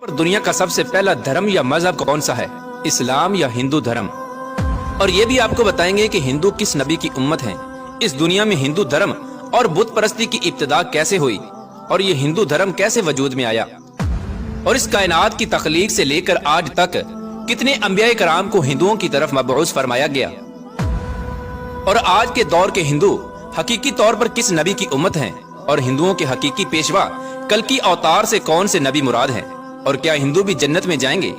पर दुनिया का सबसे पहला धर्म या मजहब कौन सा है, इस्लाम या हिंदू धर्म। और ये भी आपको बताएंगे कि हिंदू किस नबी की उम्मत हैं, इस दुनिया में हिंदू धर्म और बुत परस्ती की इब्तिदा कैसे हुई और ये हिंदू धर्म कैसे वजूद में आया, और इस कायनात की तख्लीक से लेकर आज तक कितने अंबिया कराम को हिंदुओं की तरफ मबऊस फरमाया गया, और आज के दौर के हिंदू हकीकी तौर पर किस नबी की उम्मत हैं, और हिंदुओं के हकीकी पेशवा कल की अवतार से कौन से नबी मुराद हैं, और क्या हिंदू भी जन्नत में जाएंगे।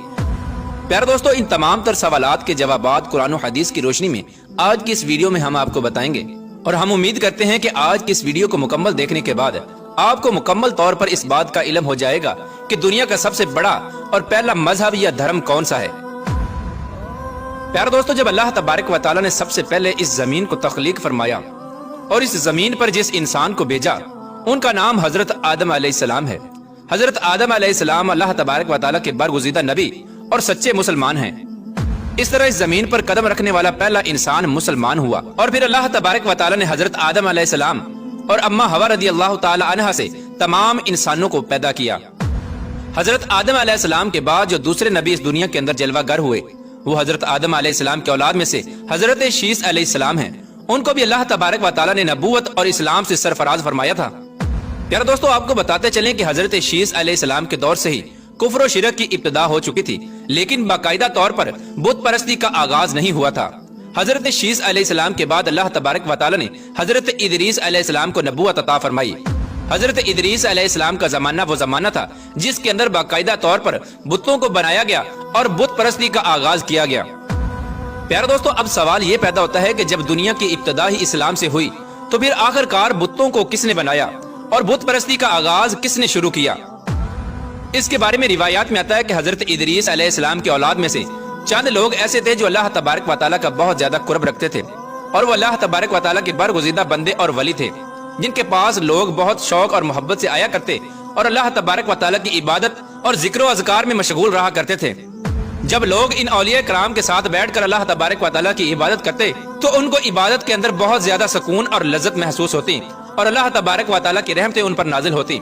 प्यारे दोस्तों, इन तमाम तर सवालात के जवाबात कुरान और हदीस की रोशनी में आज की इस वीडियो में हम आपको बताएंगे, और हम उम्मीद करते हैं कि आज की इस वीडियो को मुकम्मल देखने के बाद आपको मुकम्मल तौर पर इस बात का इल्म हो जाएगा कि दुनिया का सबसे बड़ा और पहला मजहब या धर्म कौन सा है। प्यारे दोस्तों, जब अल्लाह तबारक व तआला ने सबसे पहले इस जमीन को तख्लीक फरमाया और इस जमीन पर जिस इंसान को भेजा उनका नाम हजरत आदम अलैहिस्सलाम है। हजरत आदम अलैहिस्सलाम अल्लाह तबारक व तआला के बरगुज़ीदा नबी और सच्चे मुसलमान हैं। इस तरह इस जमीन पर कदम रखने वाला पहला इंसान मुसलमान हुआ, और फिर अल्लाह तबारक व तआला ने हजरत आदम अलैहिस्सलाम और अम्मा हवा रज़ियल्लाहु तआला अन्हा से तमाम इंसानों को पैदा किया। हजरत आदम अलैहिस्सलाम के बाद जो दूसरे नबी इस दुनिया के अंदर जलवागर हुए वो हजरत आदम अलैहिस्सलाम के औलाद में से हजरत शीस अलैहिस्सलाम हैं। उनको भी अल्लाह तबारक व तआला ने नबूवत और इस्लाम से सरफराज फरमाया था। यार दोस्तों, आपको बताते चलें कि हजरत शीस अलैहिस्सलाम के दौर से ही कुफ्र और शिरक की इब्तिदा हो चुकी थी, लेकिन बाकायदा तौर पर बुत परस्ती का आगाज नहीं हुआ था। हजरत शीस अलैहिस्सलाम के बाद अल्लाह तबारक व तआला ने हजरत इदरीस अलैहिस्सलाम को नबूवत अता फरमाई। हजरत इदरीस अलैहिस्सलाम का जमाना वो जमाना था जिसके अंदर बाकायदा तौर पर बुतों को बनाया गया और बुत परस्ती का आगाज किया गया। प्यारे दोस्तों, अब सवाल ये पैदा होता है कि जब दुनिया की इब्तिदा ही इस्लाम से हुई तो फिर आखिरकार बुतों को किसने बनाया और बुत परस्ती का आगाज किसने शुरू किया। इसके बारे में रिवायात में आता है कि हजरत इदरीस अलैहिस्सलाम की औलाद में से चंद लोग ऐसे थे जो अल्लाह तबारक व तआला का बहुत ज्यादा कुर्ब रखते थे, और वो अल्लाह तबारक व तआला के बरगुज़ीदा बंदे और वली थे, जिनके पास लोग बहुत शौक और मोहब्बत से आया करते और अल्लाह तबारक व तआला की इबादत और जिक्र व अज़कार में मशगूल रहा करते थे। जब लोग इन औलिया कराम के साथ बैठकर अल्लाह तबारक व तआला की इबादत करते तो उनको इबादत के अंदर बहुत ज्यादा सुकून और लज्जत महसूस होती और अल्लाह तबारक व तआला की रहमतें उन पर नाजिल होती।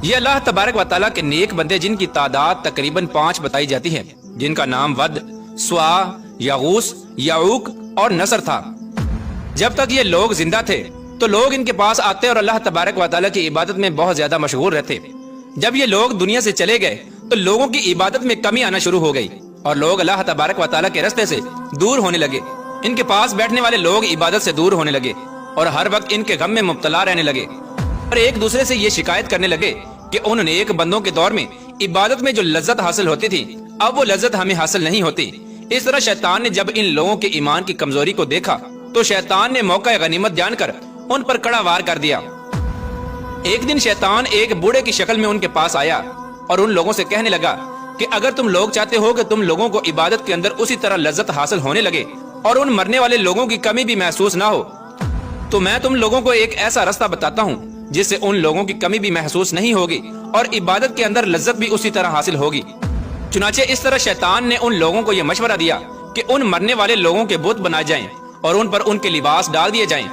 ये अल्लाह तबारक व तआला के नेक बंदे जिनकी तादाद तकरीबन 5 बताई जाती है, जिनका नाम वद, स्वा, यगूस, याऊक और नसर था। जब तक ये लोग जिंदा थे तो लोग इनके पास आते और अल्लाह तबारक व तआला की इबादत में बहुत ज्यादा मशगूल रहते। जब ये लोग दुनिया से चले गए तो लोगों की इबादत में कमी आना शुरू हो गई और लोग अल्लाह तबारक व तआला के रास्ते से दूर होने लगे। इनके पास बैठने वाले लोग इबादत से दूर होने लगे और हर वक्त इनके गम में मुब्तला रहने लगे और एक दूसरे से ये शिकायत करने लगे कि उन नेक बंदों के दौर में इबादत में जो लज्जत हासिल होती थी अब वो लज्जत हमें हासिल नहीं होती। इस तरह शैतान ने जब इन लोगों के ईमान की कमजोरी को देखा तो शैतान ने मौका गनीमत जानकर उन पर कड़ा वार कर दिया। एक दिन शैतान एक बूढ़े की शक्ल में उनके पास आया और उन लोगों से कहने लगा कि अगर तुम लोग चाहते हो कि तुम लोगों को इबादत के अंदर उसी तरह लज्जत हासिल होने लगे और उन मरने वाले लोगों की कमी भी महसूस ना हो तो मैं तुम लोगों को एक ऐसा रास्ता बताता हूँ जिससे उन लोगों की कमी भी महसूस नहीं होगी और इबादत के अंदर लज्जत भी उसी तरह हासिल होगी। चुनाचे इस तरह शैतान ने उन लोगों को यह मशवरा दिया कि उन मरने वाले लोगों के बुत बनाए जाएं और उन पर उनके लिबास डाल दिए जाएं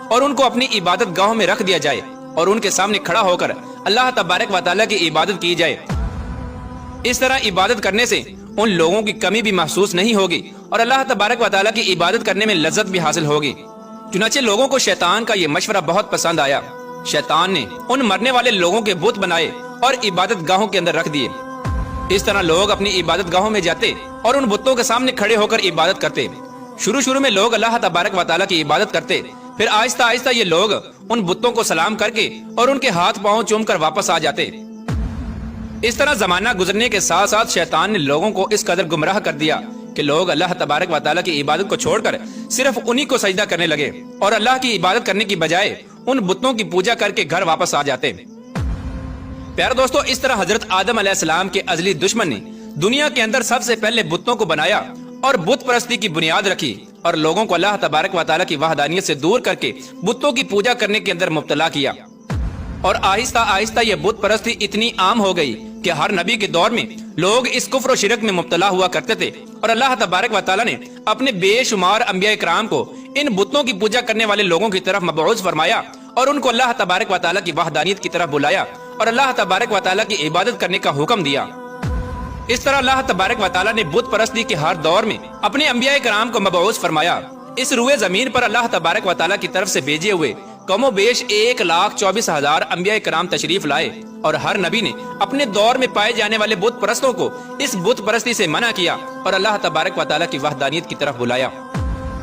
और उनको अपनी इबादत गाहों में रख दिया जाए और उनके सामने खड़ा होकर अल्लाह तबारक व तआला की इबादत की जाए। इस तरह इबादत करने से उन लोगों की कमी भी महसूस नहीं होगी और अल्लाह तबारक व तआला की इबादत करने में लज्जत भी हासिल होगी। चुनाचे लोगों को शैतान का ये मशवरा बहुत पसंद आया। शैतान ने उन मरने वाले लोगों के बुत बनाए और इबादत गाहों के अंदर रख दिए। इस तरह लोग अपनी इबादत गाहों में जाते और उन बुतों के सामने खड़े होकर इबादत करते। शुरू में लोग अल्लाह तबारक व तआला की इबादत करते, फिर आहिस्ता आहिस्ता ये लोग उन बुतों को सलाम करके और उनके हाथ पांव चूम कर वापस आ जाते। इस तरह जमाना गुजरने के साथ साथ शैतान ने लोगों को इस कदर गुमराह कर दिया कि लोग अल्लाह तबारक व तआला की इबादत को छोड़कर सिर्फ उन्हीं को सजदा करने लगे और अल्लाह की इबादत करने की बजाय उन बुतों की पूजा करके घर वापस आ जाते। प्यारे दोस्तों, इस तरह हजरत आदम अलैहिस्सलाम के अजली दुश्मन ने दुनिया के अंदर सबसे पहले बुतों को बनाया और बुत परस्ती की बुनियाद रखी और लोगों को अल्लाह तबारक व तआला की वहदानियत से दूर करके बुतों की पूजा करने के अंदर मुब्तला किया। और आहिस्ता आहिस्ता ये बुत परस्ती इतनी आम हो गई कि हर नबी के दौर में लोग इस कुफ्र और शिरक में मुब्तला हुआ करते थे और अल्लाह तबारक व तआला ने अपने बेशुमार अंबिया कराम को इन बुतों की पूजा करने वाले लोगों की तरफ मबऊस फरमाया और उनको अल्लाह तबारक व तआला की वहदानियत की तरफ बुलाया और अल्लाह तबारक व तआला की इबादत करने का हुक्म दिया। इस तरह अल्लाह तबारक व तआला ने बुत परस्ती के हर दौर में अपने अंबिया कराम को मबऊस फरमाया। इस रुए जमीन पर अल्लाह तबारक व तआला की तरफ से भेजे हुए कमो बेश 1,24,000 अंबिया कराम तशरीफ लाए और हर नबी ने अपने दौर में पाए जाने वाले बुत परस्तों को इस बुत परस्ती से मना किया और अल्लाह तबारक व तआला की वहदानियत की तरफ बुलाया।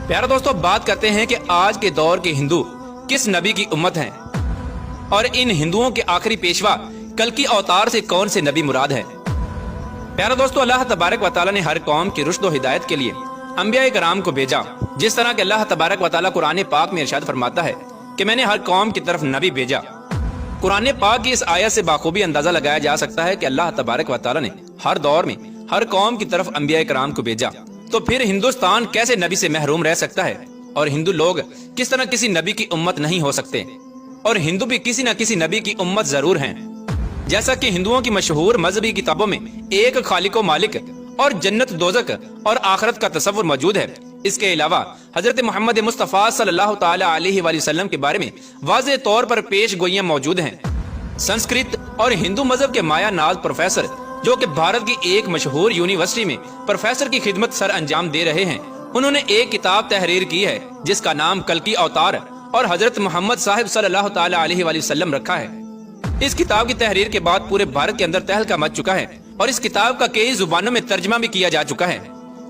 प्यारे दोस्तों, बात करते हैं कि आज के दौर के हिंदू किस नबी की उम्मत हैं और इन हिंदुओं के आखिरी पेशवा कल की अवतार से कौन से नबी मुराद है। प्यारे दोस्तों, अल्लाह तबारक व तआला ने हर कौम की रुश्द व हिदायत के लिए अंबिया कराम को भेजा। जिस तरह के अल्लाह तबारक व तआला कुरान पाक में इरशाद फरमाता है कि मैंने हर कौम की तरफ नबी भेजा। कुरान पाक की इस आयत से बाखूबी अंदाजा लगाया जा सकता है कि अल्लाह तबारक व तआला ने हर दौर में हर कौम की तरफ अंबिया कराम को भेजा। तो फिर हिंदुस्तान कैसे नबी से महरूम रह सकता है और हिंदू लोग किस तरह किसी नबी की उम्मत नहीं हो सकते। और हिंदू भी किसी न किसी नबी की उम्मत जरूर हैं। जैसा कि हिंदुओं की मशहूर मजहबी किताबों में एक खालिको मालिक और जन्नत दोजक और आखिरत का तस्वुर मौजूद है। इसके अलावा हजरत मोहम्मद मुस्तफ़ा सल्लल्लाहु ताला अलैहि वसल्लम के बारे में वाज़ेह तौर पर पेश गोइयां मौजूद हैं। संस्कृत और हिंदू मजहब के माया नाज प्रोफेसर, जो कि भारत की एक मशहूर यूनिवर्सिटी में प्रोफेसर की खिदमत सर अंजाम दे रहे हैं, उन्होंने एक किताब तहरीर की है जिसका नाम कल की अवतार और हजरत मोहम्मद साहिब सल्लल्लाहु ताला अलैहि वसल्लम रखा है। इस किताब की तहरीर के बाद पूरे भारत के अंदर तहलका मच चुका है और इस किताब का कई जुबानों में तर्जमा भी किया जा चुका है,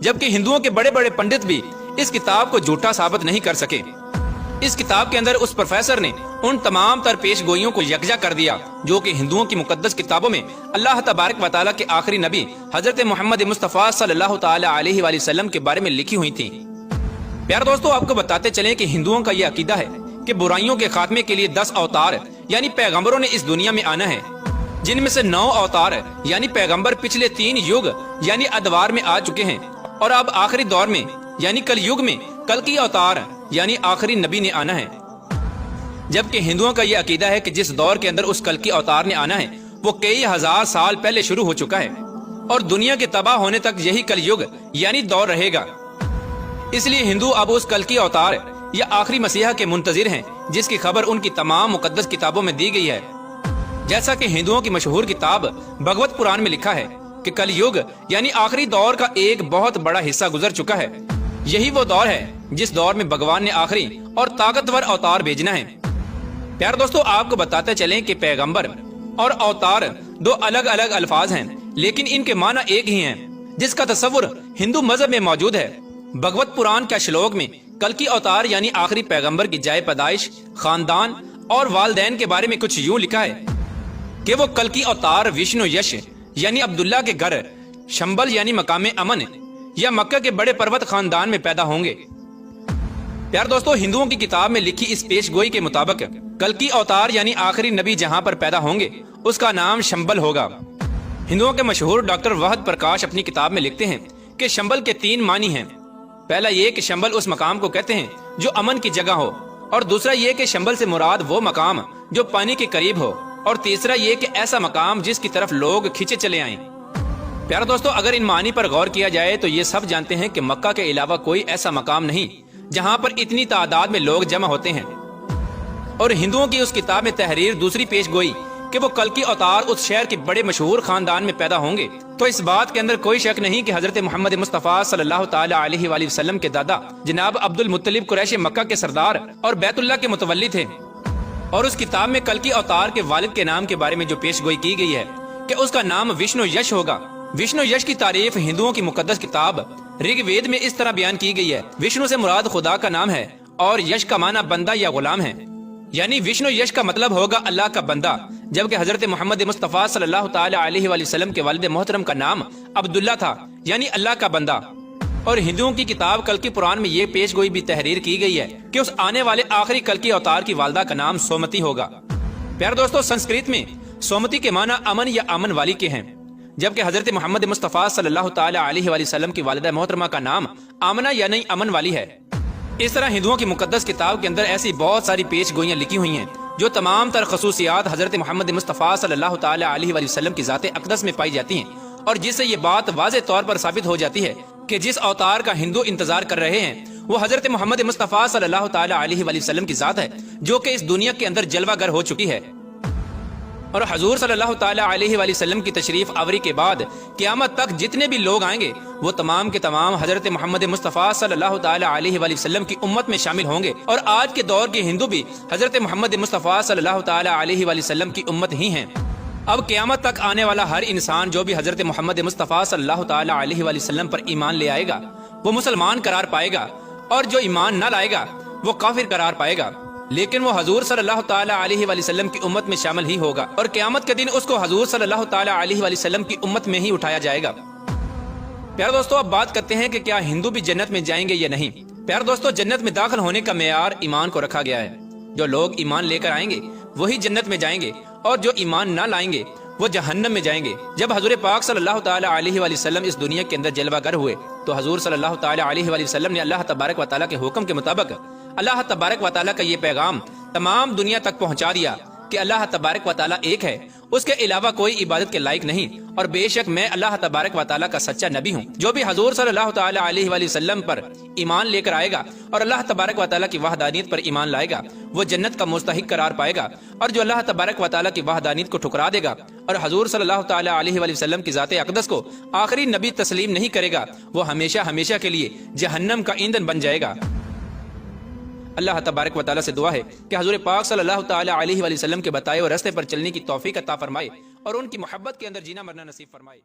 जबकि हिंदुओं के बड़े बड़े पंडित भी इस किताब को झूठा साबित नहीं कर सके। इस किताब के अंदर उस प्रोफेसर ने उन तमाम तर पेश गोइयों को यकजा कर दिया जो कि हिंदुओं की मुकद्दस किताबों में अल्लाह तबारक व तआला के आखिरी नबी हजरत मोहम्मद मुस्तफ़ा सल्लल्लाहु ताला अलैहि वसल्लम के बारे में लिखी हुई थी। प्यारे दोस्तों, आपको बताते चलें कि हिंदुओं का यह अकीदा है कि बुराइयों के खात्मे के लिए 10 अवतार यानी पैगंबरों ने इस दुनिया में आना है, जिनमें से 9 अवतार यानी पैगंबर पिछले 3 युग यानी अदवार में आ चुके हैं और अब आखिरी दौर में यानी कल युग में कल की अवतार यानी आखिरी नबी ने आना है। जबकि हिंदुओं का यह अकीदा है कि जिस दौर के अंदर उस कल की अवतार ने आना है वो कई हजार साल पहले शुरू हो चुका है और दुनिया के तबाह होने तक यही कल युग यानी दौर रहेगा। इसलिए हिंदू अब उस कल की अवतार या आखिरी मसीहा के मुंतजिर हैं जिसकी खबर उनकी तमाम मुकद्दस किताबों में दी गई है। जैसा कि हिंदुओं की मशहूर किताब भगवत पुराण में लिखा है कि कल युग यानी आखिरी दौर का एक बहुत बड़ा हिस्सा गुजर चुका है। यही वो दौर है जिस दौर में भगवान ने आखिरी और ताकतवर अवतार भेजना है। प्यारे दोस्तों, आपको बताते चलें कि पैगंबर और अवतार 2 अलग अलग अल्फाज हैं, लेकिन इनके माना एक ही हैं, जिसका तस्वुर हिंदू मजहब में मौजूद है। भगवत पुराण के श्लोक में कल की अवतार यानी आखिरी पैगंबर की जाए पैदाइश, खानदान और वालदैन के बारे में कुछ यूं लिखा है कि वो कल की अवतार विष्णु यश यानी अब्दुल्ला के घर शंबल यानी मकामे अमन या मक्का के बड़े पर्वत खानदान में पैदा होंगे। प्यार दोस्तों, हिंदुओं की किताब में लिखी इस पेशगोई के मुताबिक कल की अवतार यानी आखिरी नबी जहां पर पैदा होंगे उसका नाम शंबल होगा। हिंदुओं के मशहूर डॉक्टर वहद प्रकाश अपनी किताब में लिखते हैं कि शंबल के 3 मानी हैं। पहला ये कि शंबल उस मकाम को कहते हैं जो अमन की जगह हो, और दूसरा ये कि शंबल से मुराद वो मकाम जो पानी के करीब हो, और तीसरा ये कि ऐसा मकाम जिसकी तरफ लोग खींचे चले आएं। प्यारे दोस्तों, अगर इन मानी पर गौर किया जाए तो ये सब जानते हैं कि मक्का के अलावा कोई ऐसा मकाम नहीं जहां पर इतनी तादाद में लोग जमा होते हैं। और हिंदुओं की उस किताब में तहरीर दूसरी पेश गोई कि वो कल की अवतार उस शहर के बड़े मशहूर खानदान में पैदा होंगे, तो इस बात के अंदर कोई शक नहीं कि हजरत मोहम्मद मुस्तफ़ा सल्लल्लाहु ताला अलैहि वसल्लम के दादा जनाब अब्दुल मुत्तलिब कुरैश मक्का के सरदार और बैतुल्लाह के मुतवल्ली थे। और उस किताब में कल की अवतार के वालिद के नाम के बारे में जो पेश गोई की गई है कि उसका नाम विष्णु यश होगा। विष्णु यश की तारीफ हिंदुओं की मुकद्दस किताब ऋग्वेद में इस तरह बयान की गई है, विष्णु से मुराद खुदा का नाम है और यश का माना बंदा या गुलाम है, यानी विष्णु यश का मतलब होगा अल्लाह का बंदा। जबकि हजरत मोहम्मद मुस्तफ़ा सल्लल्लाहु ताला अलैहि वसल्लम के वालिद मोहतरम का नाम अब्दुल्ला था, यानी अल्लाह का बंदा। और हिंदुओं की किताब कल की पुराण में ये पेश गोई भी तहरीर की गई है कि उस आने वाले आखिरी कल की अवतार की वालदा का नाम सोमती होगा। प्यारे दोस्तों, संस्कृत में सोमती के माना अमन या अमन वाली के हैं, जबकि हजरत मोहम्मद मुस्तफ़ा सल्लल्लाहु ताला अलैहि वसल्लम की वालिदा मोहतरमा का नाम आमना यानी अमन वाली है। इस तरह हिंदुओं की मुकद्दस किताब के अंदर ऐसी बहुत सारी पेश गोइयां लिखी हुई हैं जो तमाम तर खसूसियात हजरत मोहम्मद मुस्तफ़ा सल्लल्लाहु ताला अलैहि वसल्लम की ज़ात अक़दस में पाई जाती हैं, और जिससे ये बात वाज़े तौर पर साबित हो जाती है कि जिस अवतार का हिंदू इंतजार कर रहे हैं वो हजरत मोहम्मद मुस्तफ़ा सल्लल्लाहु ताला अलैहि वसल्लम की ज़ात है, जो कि इस दुनिया के अंदर जलवागर हो चुकी है। اور حضور صلی اللہ تعالی علیہ وآلہ وسلم کی تشریف آوری کے بعد قیامت تک جتنے بھی لوگ آئیں گے وہ تمام کے تمام حضرت محمد مصطفیٰ صلی اللہ تعالی علیہ وآلہ وسلم کی امت میں شامل ہوں گے، اور آج کے دور کے ہندو بھی حضرت محمد مصطفیٰ صلی اللہ تعالی علیہ وآلہ وسلم کی امت ہی ہیں۔ اب قیامت تک آنے والا ہر انسان جو بھی حضرت محمد مصطفیٰ صلی اللہ تعالی علیہ وآلہ وسلم پر ایمان لے آئے گا وہ مسلمان قرار پائے گا، اور جو ایمان نہ لائے گا وہ کافر قرار پائے گا، لیکن وہ حضور صلی اللہ تعالی علیہ وآلہ وسلم کی امت میں شامل ہی ہوگا، اور قیامت کے دن اس کو حضور صلی اللہ تعالی علیہ وآلہ وسلم کی امت میں ہی اٹھایا جائے گا۔ پیارے دوستو، اب بات کرتے ہیں کہ کیا ہندو بھی جنت میں جائیں گے یا نہیں۔ پیارے دوستو، جنت میں داخل ہونے کا معیار ایمان کو رکھا گیا ہے۔ جو لوگ ایمان لے کر آئیں گے وہی جنت میں جائیں گے، اور جو ایمان نہ لائیں گے وہ جہنم میں جائیں گے۔ جب حضور پاک صلی اللہ تعالی علیہ وآلہ وسلم اس دنیا کے اندر جلوہ گر ہوئے تو حضور صلی اللہ تعالی علیہ وآلہ وسلم نے اللہ تبارک و تعالیٰ کے حکم کے مطابق اللہ تبارک و تعالیٰ کا یہ پیغام تمام دنیا تک پہنچا دیا کہ اللہ تبارک و تعالیٰ ایک ہے، اس کے علاوہ کوئی عبادت کے لائق نہیں، اور بے شک میں اللہ تبارک و تعالیٰ کا سچا نبی ہوں۔ جو بھی حضور صلی اللہ تعالی علیہ وآلہ وسلم پر ایمان لے کر آئے گا اور اللہ تبارک و تعالیٰ کی وحدانیت پر ایمان لائے گا وہ جنت کا مستحق قرار پائے گا، اور جو اللہ تبارک و تعالیٰ کی وحدانیت کو ٹھکرا دے گا اور حضور صلی اللہ تعالی علیہ وآلہ وسلم کی ذات اقدس کو آخری نبی تسلیم نہیں کرے گا وہ ہمیشہ ہمیشہ کے لیے جہنم کا ایندھن بن جائے گا۔ اللہ تبارک و تعالیٰ سے دعا ہے کہ حضور پاک صلی اللہ تعالی علیہ وآلہ وسلم کے بتائے ہوئے راستے پر چلنے کی توفیق عطا فرمائے اور ان کی محبت کے اندر جینا مرنا نصیب فرمائے۔